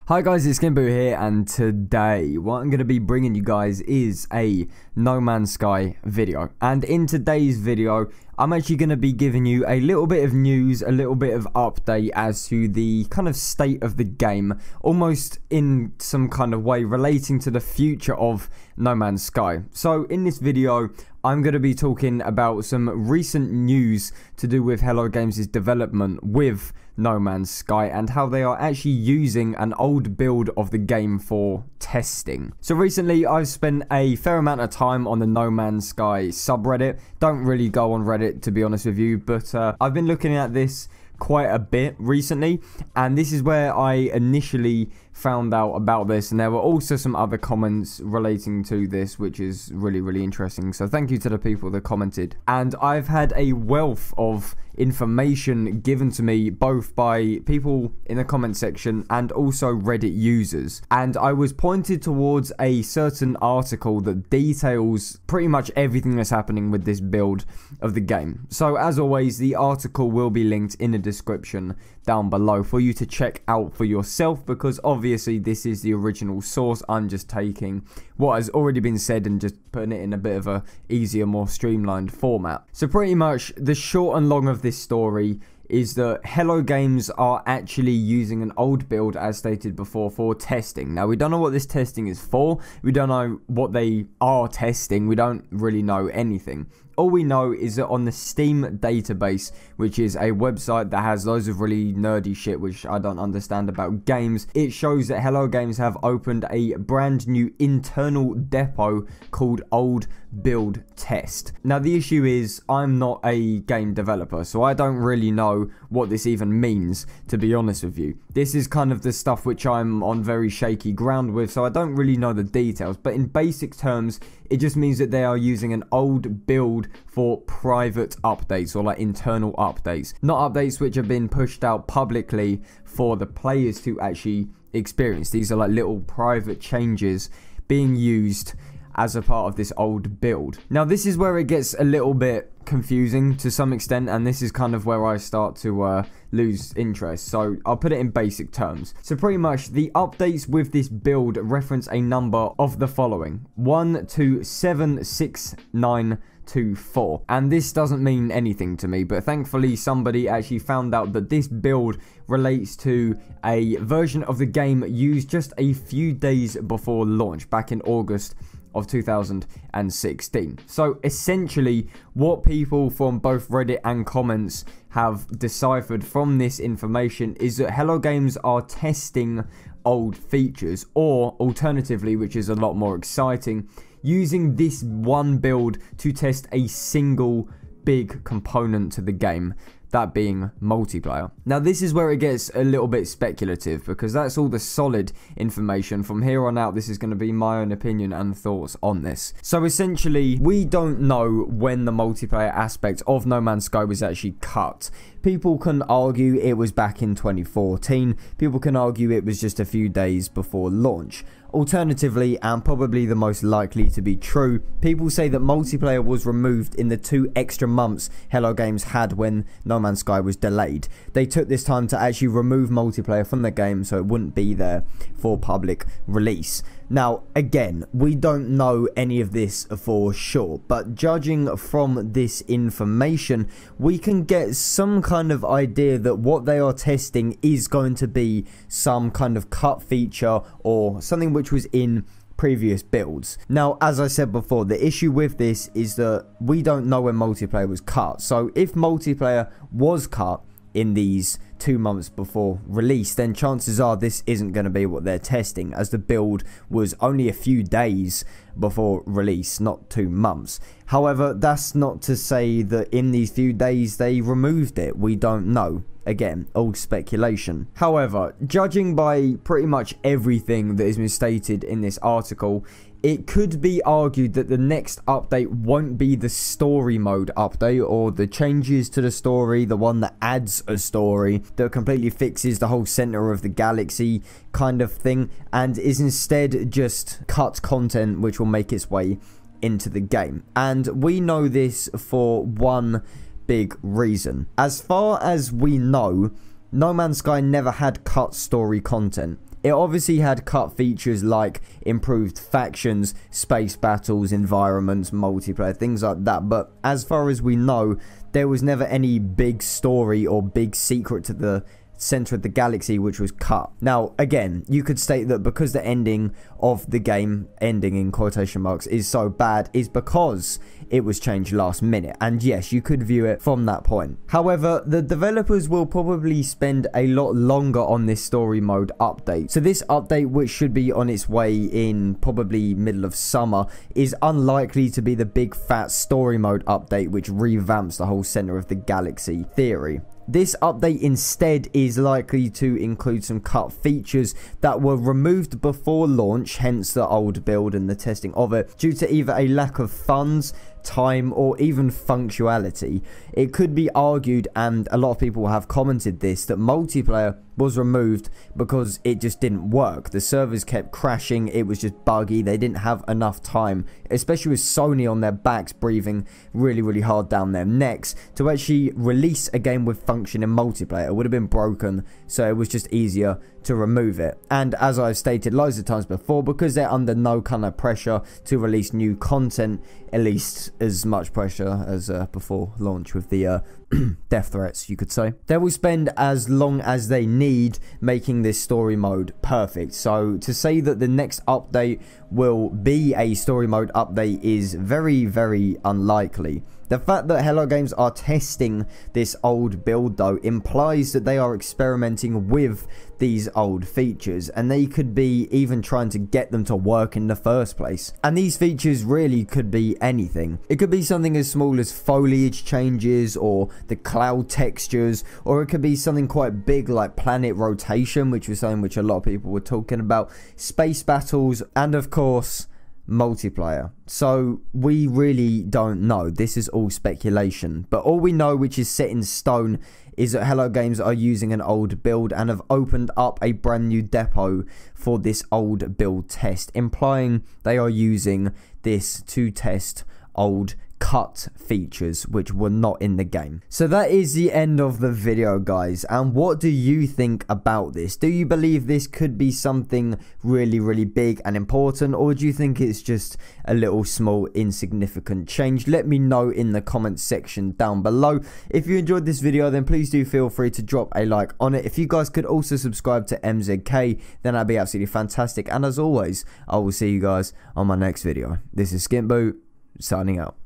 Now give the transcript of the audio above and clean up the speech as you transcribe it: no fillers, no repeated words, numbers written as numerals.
Hi guys, it's SkintBoot here, and today what I'm going to be bringing you guys is a No Man's Sky video. And in today's video, I'm actually going to be giving you a little bit of news, a little bit of update as to the kind of state of the game, almost in some kind of way relating to the future of No Man's Sky. So in this video, I'm going to be talking about some recent news to do with Hello Games' development with No Man's Sky and how they are actually using an old build of the game for testing. So recently I've spent a fair amount of time on the No Man's Sky subreddit. Don't really go on Reddit, to be honest with you, but I've been looking at this quite a bit recently, and this is where I initially found out about this, and there were also some other comments relating to this, which is really interesting. So thank you to the people that commented, and I've had a wealth of information given to me both by people in the comment section and also Reddit users, and I was pointed towards a certain article that details pretty much everything that's happening with this build of the game. So as always, the article will be linked in the description down below for you to check out for yourself, because obviously this is the original source. I'm just taking what has already been said and just putting it in a bit of a easier, more streamlined format. So pretty much the short and long of this story is that Hello Games are actually using an old build, as stated before, for testing. Now, we don't know what this testing is for. We don't know what they are testing. We don't really know anything. All we know is that on the Steam database, which is a website that has loads of really nerdy shit which I don't understand about games, it shows that Hello Games have opened a brand new internal depot called Old Build Test. Now, the issue is I'm not a game developer, so I don't really know what this even means, to be honest with you. This is kind of the stuff which I'm on very shaky ground with, so I don't really know the details, but in basic terms, it just means that they are using an old build for private updates, or like internal updates, not updates which have been pushed out publicly for the players to actually experience. These are like little private changes being used as a part of this old build. Now, this is where it gets a little bit confusing to some extent, and this is kind of where I start to lose interest. So I'll put it in basic terms. So pretty much the updates with this build reference a number of the following: 127694, and this doesn't mean anything to me, but thankfully somebody actually found out that this build relates to a version of the game used just a few days before launch back in August of 2016. So essentially what people from both Reddit and comments have deciphered from this information is that Hello Games are testing old features, or alternatively, which is a lot more exciting, using this one build to test a single big component to the game, that being multiplayer. Now, this is where it gets a little bit speculative, because that's all the solid information. From here on out, this is going to be my own opinion and thoughts on this. So essentially, we don't know when the multiplayer aspect of No Man's Sky was actually cut. People can argue it was back in 2014. People can argue it was just a few days before launch. Alternatively, and probably the most likely to be true, people say that multiplayer was removed in the 2 extra months Hello Games had when No Man's Sky was delayed. They took this time to actually remove multiplayer from the game so it wouldn't be there for public release. Now, again, we don't know any of this for sure, but judging from this information, we can get some kind of idea that what they are testing is going to be some kind of cut feature or something which was in previous builds. Now, as I said before, the issue with this is that we don't know when multiplayer was cut. So if multiplayer was cut in these 2 months before release, then chances are this isn't going to be what they're testing, as the build was only a few days before release, not 2 months. However, that's not to say that in these few days they removed it. We don't know. Again, all speculation. However, judging by pretty much everything that has been stated in this article, it could be argued that the next update won't be the story mode update or the changes to the story, the one that adds a story that completely fixes the whole center of the galaxy kind of thing, and is instead just cut content which will make its way into the game. And we know this for one big reason. As far as we know, No Man's Sky never had cut story content. It obviously had cut features like improved factions, space battles, environments, multiplayer, things like that, but as far as we know, there was never any big story or big secret to the center of the galaxy which was cut. Now again, you could state that because the ending of the game, ending in quotation marks, is so bad is because it was changed last minute, and yes, you could view it from that point. However, the developers will probably spend a lot longer on this story mode update. So this update, which should be on its way in probably middle of summer, is unlikely to be the big fat story mode update which revamps the whole center of the galaxy theory. This update instead is likely to include some cut features that were removed before launch, hence the old build and the testing of it, due to either a lack of funds, time, or even functionality. It could be argued, and a lot of people have commented this, that multiplayer was removed because it just didn't work. The servers kept crashing, it was just buggy, they didn't have enough time, especially with Sony on their backs breathing really hard down their necks, to actually release a game with function in multiplayer. It would have been broken, so it was just easier to remove it. And as I've stated loads of times before, because they're under no kind of pressure to release new content, at least as much pressure as before launch with the death threats, you could say, they will spend as long as they need making this story mode perfect. So to say that the next update will be a story mode update is very unlikely. The fact that Hello Games are testing this old build though implies that they are experimenting with these old features, and they could be even trying to get them to work in the first place. And these features really could be anything. It could be something as small as foliage changes or the cloud textures, or it could be something quite big like planet rotation, which was something which a lot of people were talking about, space battles, and of course multiplayer. So we really don't know. This is all speculation, but all we know, which is set in stone, is that Hello Games are using an old build and have opened up a brand new depot for this old build test, implying they are using this to test old cut features which were not in the game. So that is the end of the video, guys, and what do you think about this? Do you believe this could be something really big and important, or do you think it's just a little small insignificant change? Let me know in the comments section down below. If you enjoyed this video, then please do feel free to drop a like on it. If you guys could also subscribe to MZK, then that'd be absolutely fantastic, and as always, I will see you guys on my next video. This is SkintBoot signing out.